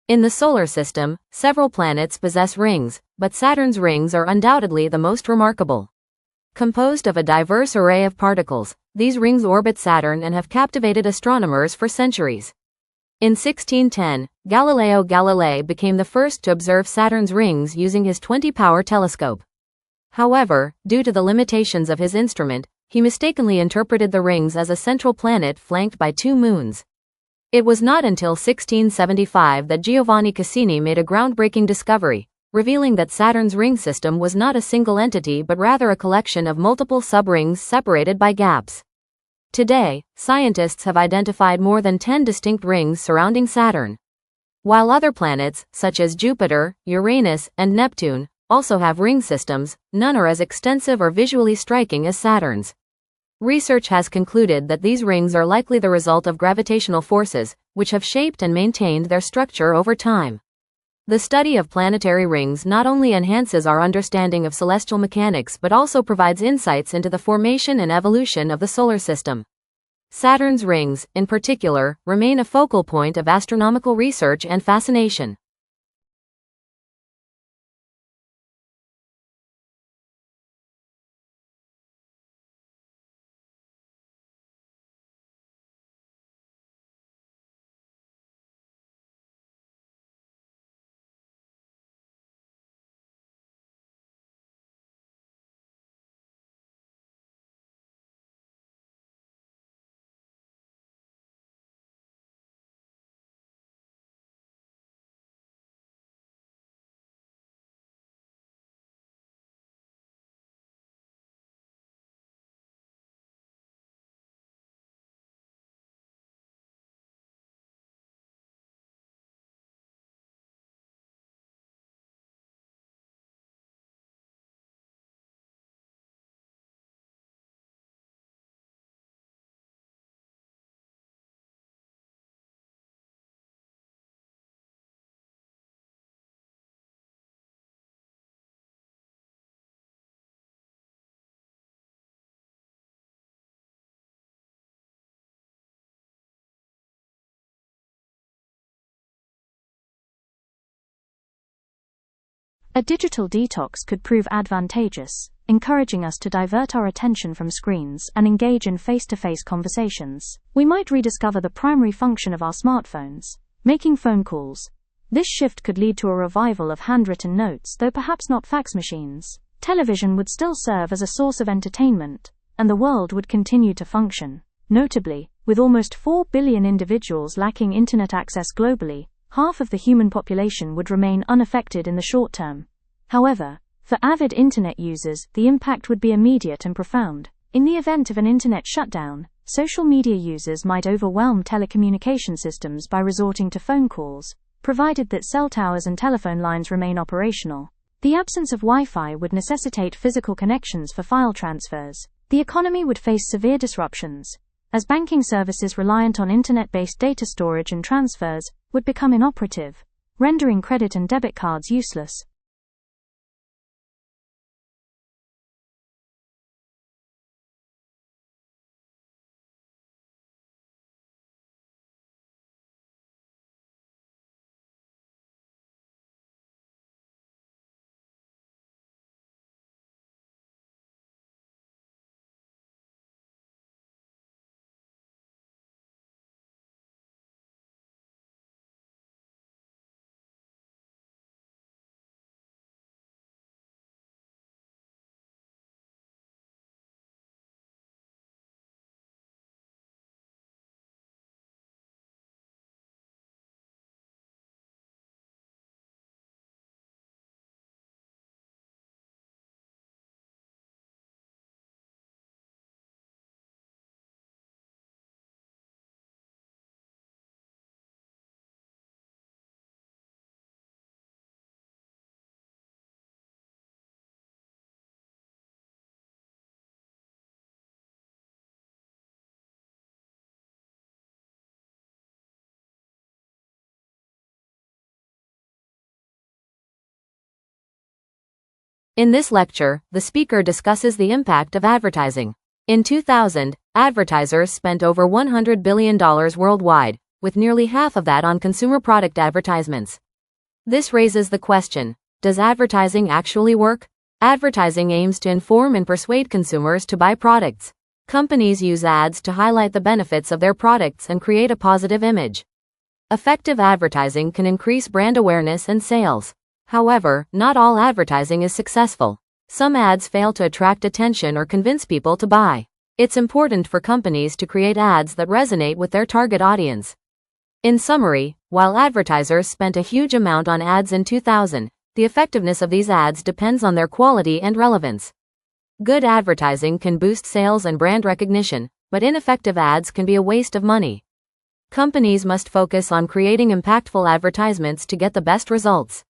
In the solar system, several planets possess rings, but Saturn's rings are undoubtedly the most remarkable. Composed of a diverse array of particles, these rings orbit Saturn and have captivated astronomers for centuries. In 1610, Galileo Galilei became the first to observe Saturn's rings using his 20-power telescope. However, due to the limitations of his instrument, he mistakenly interpreted the rings as a central planet flanked by two moons. It was not until 1675 that Giovanni Cassini made a groundbreaking discovery, revealing that Saturn's ring system was not a single entity but rather a collection of multiple sub-rings separated by gaps. Today, scientists have identified more than 10 distinct rings surrounding Saturn. While other planets, such as Jupiter, Uranus, and Neptune, also have ring systems, none are as extensive or visually striking as Saturn's. Research has concluded that these rings are likely the result of gravitational forces, which have shaped and maintained their structure over time. The study of planetary rings not only enhances our understanding of celestial mechanics but also provides insights into the formation and evolution of the solar system. Saturn's rings, in particular, remain a focal point of astronomical research and fascination. A digital detox could prove advantageous, encouraging us to divert our attention from screens and engage in face-to-face conversations. We might rediscover the primary function of our smartphones, making phone calls. This shift could lead to a revival of handwritten notes, though perhaps not fax machines. Television would still serve as a source of entertainment, and the world would continue to function. Notably, with almost 4 billion individuals lacking internet access globally, half of the human population would remain unaffected in the short term. However, for avid internet users, the impact would be immediate and profound. In the event of an internet shutdown, social media users might overwhelm telecommunication systems by resorting to phone calls, provided that cell towers and telephone lines remain operational. The absence of Wi-Fi would necessitate physical connections for file transfers. The economy would face severe disruptions, as banking services reliant on internet-based data storage and transfers would become inoperative, rendering credit and debit cards useless. In this lecture, the speaker discusses the impact of advertising. In 2000, advertisers spent over $100 billion worldwide, with nearly half of that on consumer product advertisements. This raises the question, does advertising actually work? Advertising aims to inform and persuade consumers to buy products. Companies use ads to highlight the benefits of their products and create a positive image. Effective advertising can increase brand awareness and sales. However, not all advertising is successful. Some ads fail to attract attention or convince people to buy. It's important for companies to create ads that resonate with their target audience. In summary, while advertisers spent a huge amount on ads in 2000, the effectiveness of these ads depends on their quality and relevance. Good advertising can boost sales and brand recognition, but ineffective ads can be a waste of money. Companies must focus on creating impactful advertisements to get the best results.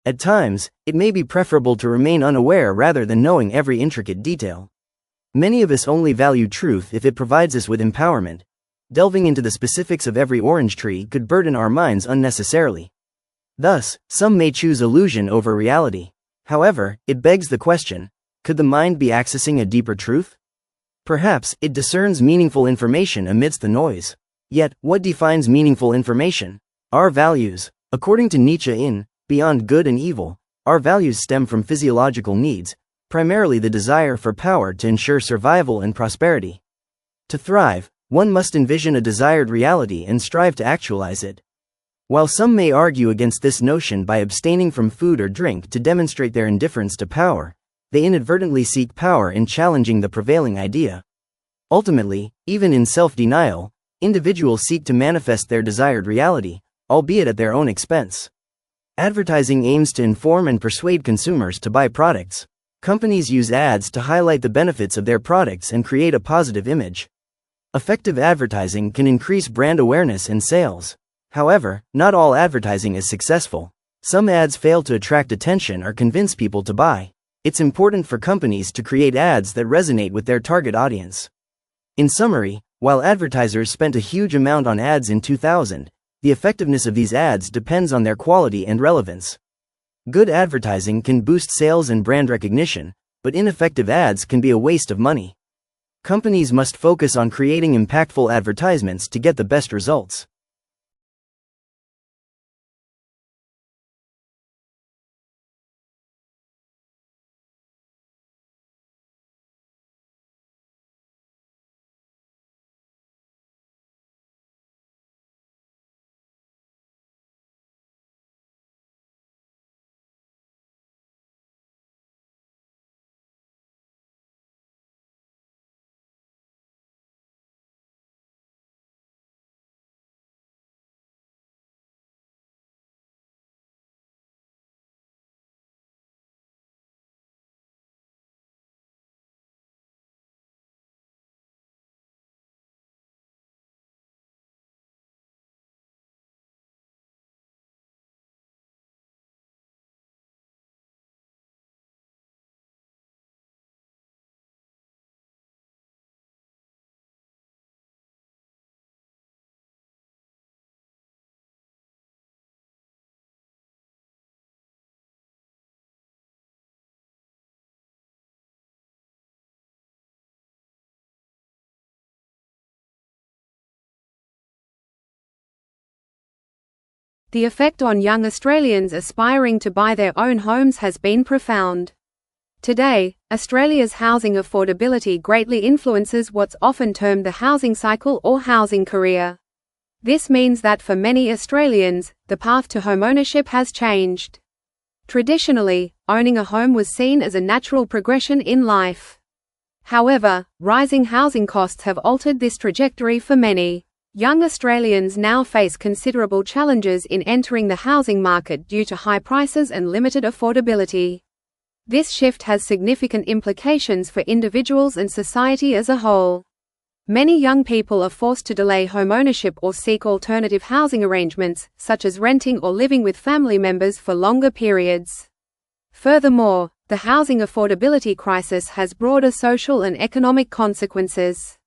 At times, it may be preferable to remain unaware rather than knowing every intricate detail. Many of us only value truth if it provides us with empowerment. Delving into the specifics of every orange tree could burden our minds unnecessarily. Thus, some may choose illusion over reality. However, it begs the question, could the mind be accessing a deeper truth? Perhaps it discerns meaningful information amidst the noise. Yet, what defines meaningful information? Our values. According to Nietzsche in Beyond Good and Evil, our values stem from physiological needs, primarily the desire for power to ensure survival and prosperity. To thrive, one must envision a desired reality and strive to actualize it. While some may argue against this notion by abstaining from food or drink to demonstrate their indifference to power, they inadvertently seek power in challenging the prevailing idea. Ultimately, even in self-denial, individuals seek to manifest their desired reality, albeit at their own expense. Advertising aims to inform and persuade consumers to buy products. Companies use ads to highlight the benefits of their products and create a positive image. Effective advertising can increase brand awareness and sales. However, not all advertising is successful. Some ads fail to attract attention or convince people to buy. It's important for companies to create ads that resonate with their target audience. In summary, while advertisers spent a huge amount on ads in 2000, the effectiveness of these ads depends on their quality and relevance. Good advertising can boost sales and brand recognition, but ineffective ads can be a waste of money. Companies must focus on creating impactful advertisements to get the best results. The effect on young Australians aspiring to buy their own homes has been profound. Today, Australia's housing affordability greatly influences what's often termed the housing cycle or housing career. This means that for many Australians, the path to homeownership has changed. Traditionally, owning a home was seen as a natural progression in life. However, rising housing costs have altered this trajectory for many. Young Australians now face considerable challenges in entering the housing market due to high prices and limited affordability. This shift has significant implications for individuals and society as a whole. Many young people are forced to delay homeownership or seek alternative housing arrangements, such as renting or living with family members for longer periods. Furthermore, the housing affordability crisis has broader social and economic consequences.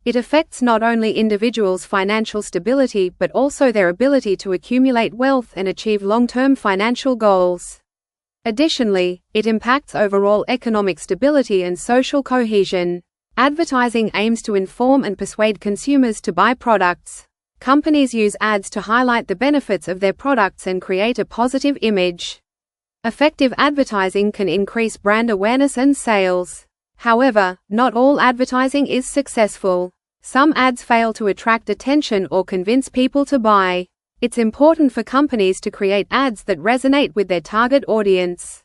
It affects not only individuals' financial stability but also their ability to accumulate wealth and achieve long-term financial goals. Additionally, it impacts overall economic stability and social cohesion. Advertising aims to inform and persuade consumers to buy products. Companies use ads to highlight the benefits of their products and create a positive image. Effective advertising can increase brand awareness and sales. However, not all advertising is successful. Some ads fail to attract attention or convince people to buy. It's important for companies to create ads that resonate with their target audience.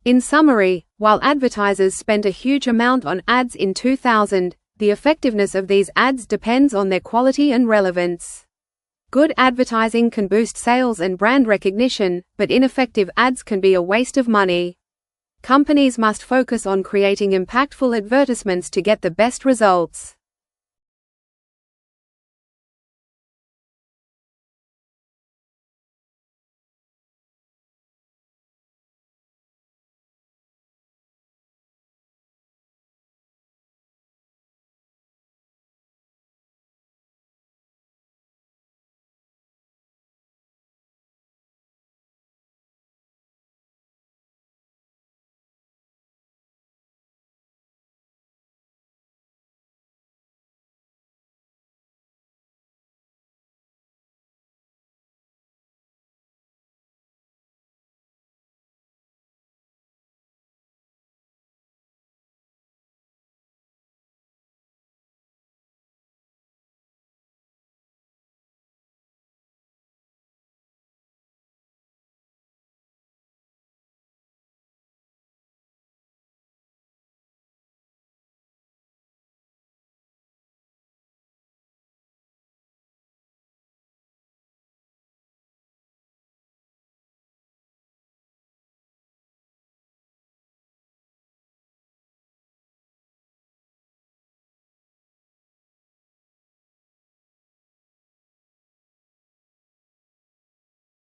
In summary, while advertisers spent a huge amount on ads in 2000, the effectiveness of these ads depends on their quality and relevance. Good advertising can boost sales and brand recognition, but ineffective ads can be a waste of money. Companies must focus on creating impactful advertisements to get the best results.